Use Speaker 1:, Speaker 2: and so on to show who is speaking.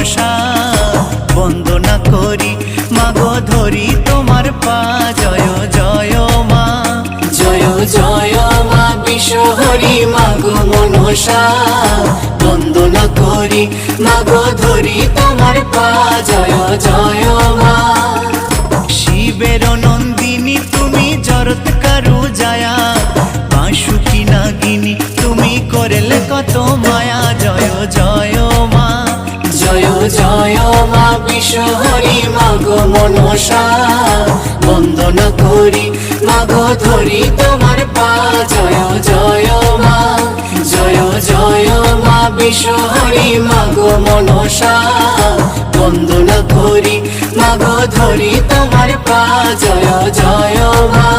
Speaker 1: মনসা বন্দনা করি মাগো ধরি তোমার পা। জয় জয় মা,
Speaker 2: জয় জয় মা বিশ্বহরি মাগো মনসা বন্দনা করি মাগো ধরি তোমার পা। জয় জয় মা।
Speaker 1: শিবের নন্দিনী তুমি জরত কারু জায়া, বাঁশুকি নাগিনী তুমি করলে কত মায়া। জয় জয় মা,
Speaker 2: জয় জয় মা বিশ্বহরি মাগো মনসা বন্দনা করি মাগো ধরি তোমার পা। জয় জয় মা, জয় জয় মা বিশ্বহরি মাগো মনসা বন্দনা করি মাগো ধরি তোমার পা। জয় জয় মা।